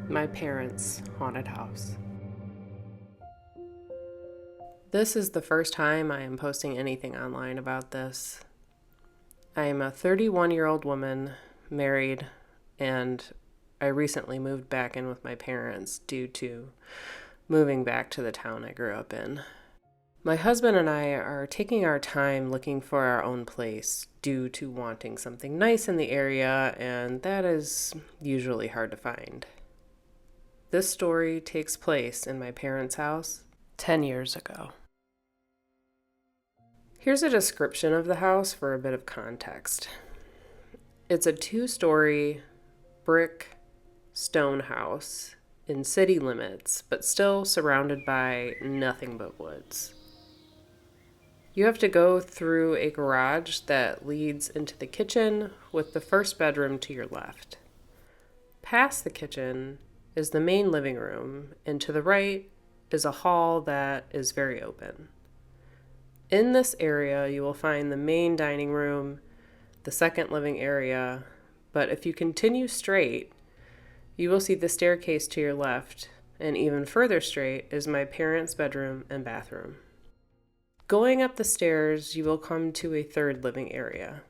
My parents' haunted house. This is the first time I am posting anything online about this. I am a 31-year-old woman, married, and I recently moved back in with my parents due to moving back to the town I grew up in. My husband and I are taking our time looking for our own place due to wanting something nice in the area, and that is usually hard to find. This story takes place in my parents' house 10 years ago. Here's a description of the house for a bit of context. It's a 2-story brick stone house in city limits, but still surrounded by nothing but woods. You have to go through a garage that leads into the kitchen with the first bedroom to your left. Past the kitchen is the main living room, and to the right is a hall that is very open. In this area, you will find the main dining room, the second living area, but if you continue straight, you will see the staircase to your left, and even further straight is my parents' bedroom and bathroom. Going up the stairs, you will come to a third living area.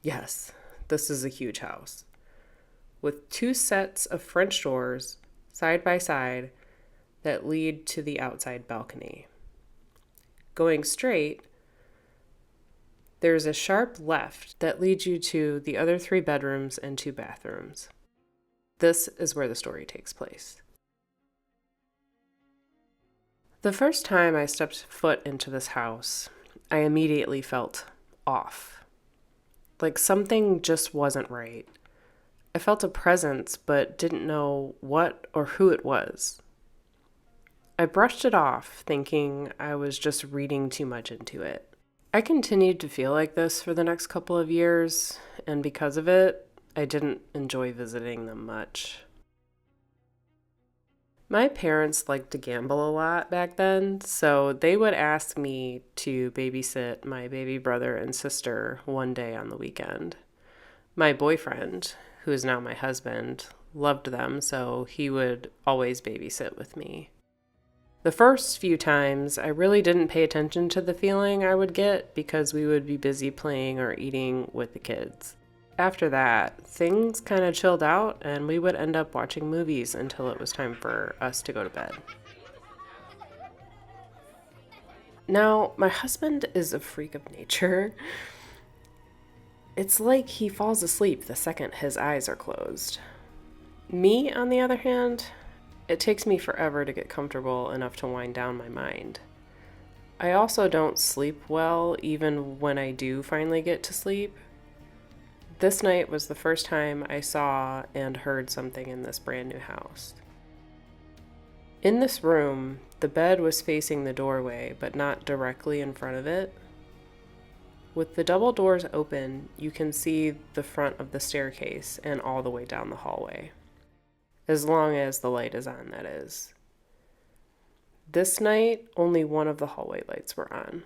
Yes, this is a huge house, with 2 sets of French doors side by side that lead to the outside balcony. Going straight, there's a sharp left that leads you to the other 3 bedrooms and 2 bathrooms. This is where the story takes place. The first time I stepped foot into this house, I immediately felt off. Like something just wasn't right. I felt a presence, but didn't know what or who it was. I brushed it off, thinking I was just reading too much into it. I continued to feel like this for the next couple of years, and because of it, I didn't enjoy visiting them much. My parents liked to gamble a lot back then, so they would ask me to babysit my baby brother and sister one day on the weekend. My boyfriend, who is now my husband, loved them, so he would always babysit with me. The first few times, I really didn't pay attention to the feeling I would get because we would be busy playing or eating with the kids. After that, things kind of chilled out and we would end up watching movies until it was time for us to go to bed. Now, my husband is a freak of nature. It's like he falls asleep the second his eyes are closed. Me, on the other hand, it takes me forever to get comfortable enough to wind down my mind. I also don't sleep well even when I do finally get to sleep. This night was the first time I saw and heard something in this brand new house. In this room, the bed was facing the doorway, but not directly in front of it. With the double doors open, you can see the front of the staircase and all the way down the hallway. As long as the light is on, that is. This night, only one of the hallway lights were on.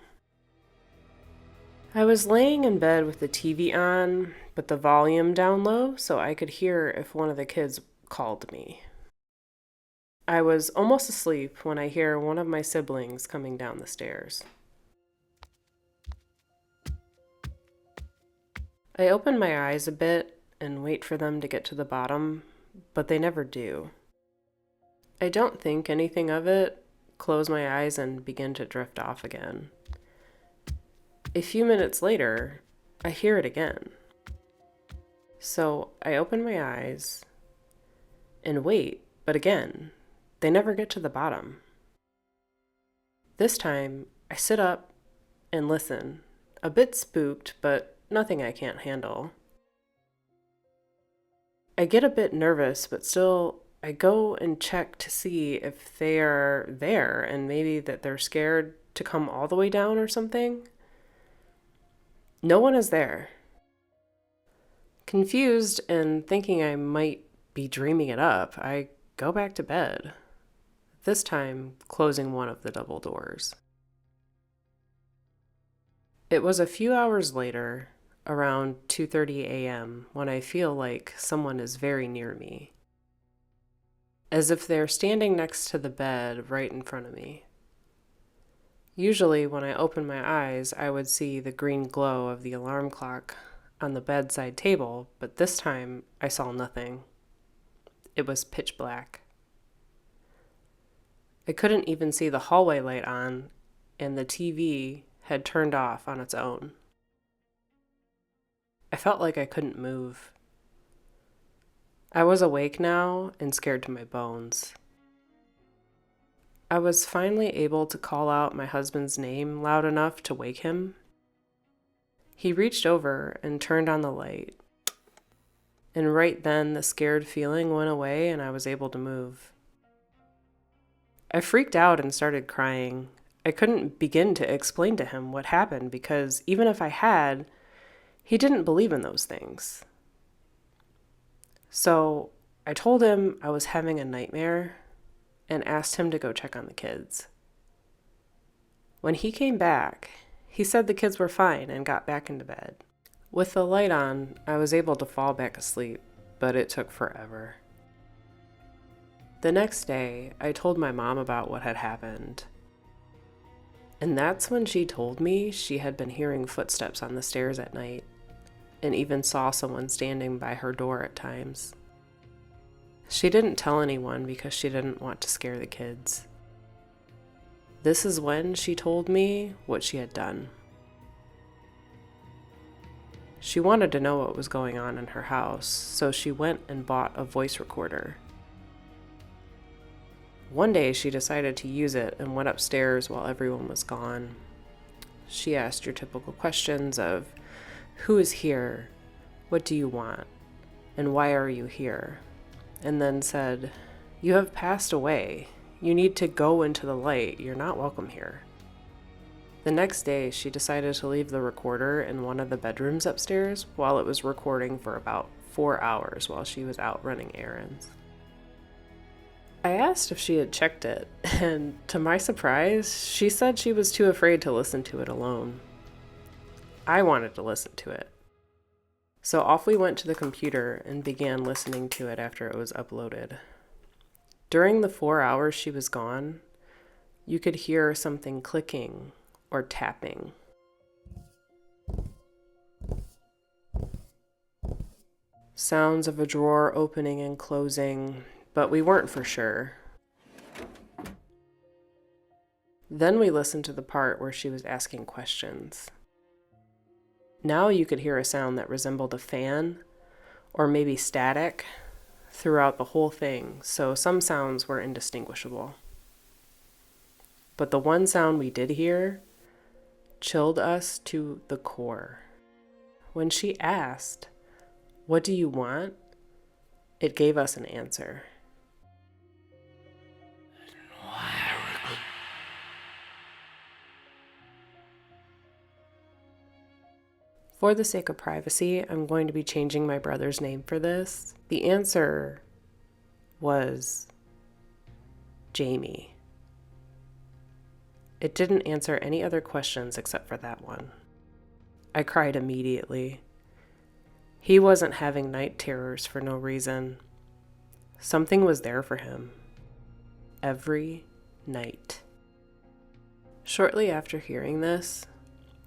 I was laying in bed with the TV on, but the volume down low so I could hear if one of the kids called me. I was almost asleep when I hear one of my siblings coming down the stairs. I open my eyes a bit and wait for them to get to the bottom, but they never do. I don't think anything of it, close my eyes and begin to drift off again. A few minutes later, I hear it again. So I open my eyes and wait, but again, they never get to the bottom. This time, I sit up and listen, a bit spooked, but nothing I can't handle. I get a bit nervous, but still, I go and check to see if they are there and maybe that they're scared to come all the way down or something. No one is there. Confused and thinking I might be dreaming it up, I go back to bed, this time closing one of the double doors. It was a few hours later, around 2:30 a.m., when I feel like someone is very near me. as if they're standing next to the bed right in front of me. Usually, when I opened my eyes, I would see the green glow of the alarm clock on the bedside table, but this time I saw nothing. It was pitch black. I couldn't even see the hallway light on, and the TV had turned off on its own. I felt like I couldn't move. I was awake now and scared to my bones. I was finally able to call out my husband's name loud enough to wake him. He reached over and turned on the light. And right then, the scared feeling went away and I was able to move. I freaked out and started crying. I couldn't begin to explain to him what happened because even if I had, he didn't believe in those things. So I told him I was having a nightmare and asked him to go check on the kids. When he came back, he said the kids were fine and got back into bed. With the light on, I was able to fall back asleep, but it took forever. The next day, I told my mom about what had happened. And that's when she told me she had been hearing footsteps on the stairs at night and even saw someone standing by her door at times. She didn't tell anyone because she didn't want to scare the kids. This is when she told me what she had done. She wanted to know what was going on in her house, so she went and bought a voice recorder. One day she decided to use it and went upstairs while everyone was gone. She asked your typical questions of, "Who is here? What do you want? And why are you here?" And then said, "You have passed away. You need to go into the light. You're not welcome here." The next day, she decided to leave the recorder in one of the bedrooms upstairs while it was recording for about 4 hours while she was out running errands. I asked if she had checked it, and to my surprise, she said she was too afraid to listen to it alone. I wanted to listen to it. So off we went to the computer and began listening to it after it was uploaded. During the 4 hours she was gone, you could hear something clicking or tapping. Sounds of a drawer opening and closing, but we weren't for sure. Then we listened to the part where she was asking questions. Now you could hear a sound that resembled a fan, or maybe static, throughout the whole thing, so some sounds were indistinguishable. But the one sound we did hear chilled us to the core. When she asked, "What do you want?" it gave us an answer. For the sake of privacy, I'm going to be changing my brother's name for this. The answer was Jamie. It didn't answer any other questions except for that one. I cried immediately. He wasn't having night terrors for no reason. Something was there for him. Every night. Shortly after hearing this,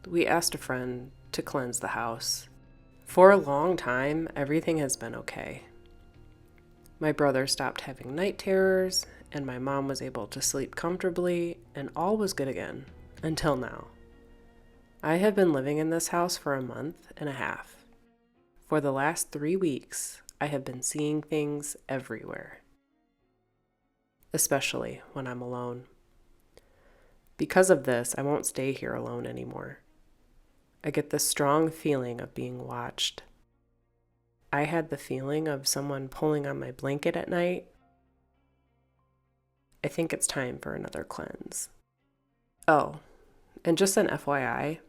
we asked a friend to cleanse the house. For a long time, everything has been okay. My brother stopped having night terrors, and my mom was able to sleep comfortably, and all was good again, until now. I have been living in this house for a month and a half. For the last 3 weeks, I have been seeing things everywhere, especially when I'm alone. Because of this, I won't stay here alone anymore. I get this strong feeling of being watched. I had the feeling of someone pulling on my blanket at night. I think it's time for another cleanse. Oh, and just an FYI,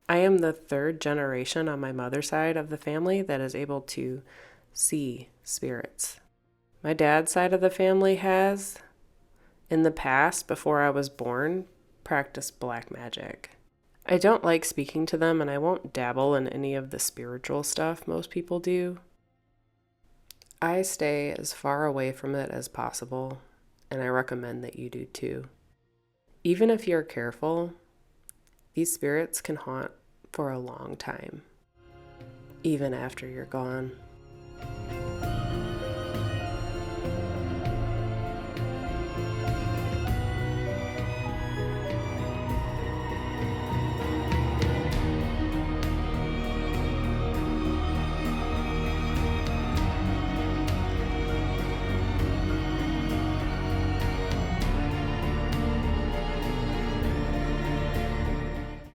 I am the 3rd generation on my mother's side of the family that is able to see spirits. My dad's side of the family has, in the past, before I was born, practiced black magic. I don't like speaking to them, and I won't dabble in any of the spiritual stuff most people do. I stay as far away from it as possible, and I recommend that you do too. Even if you're careful, these spirits can haunt for a long time, even after you're gone.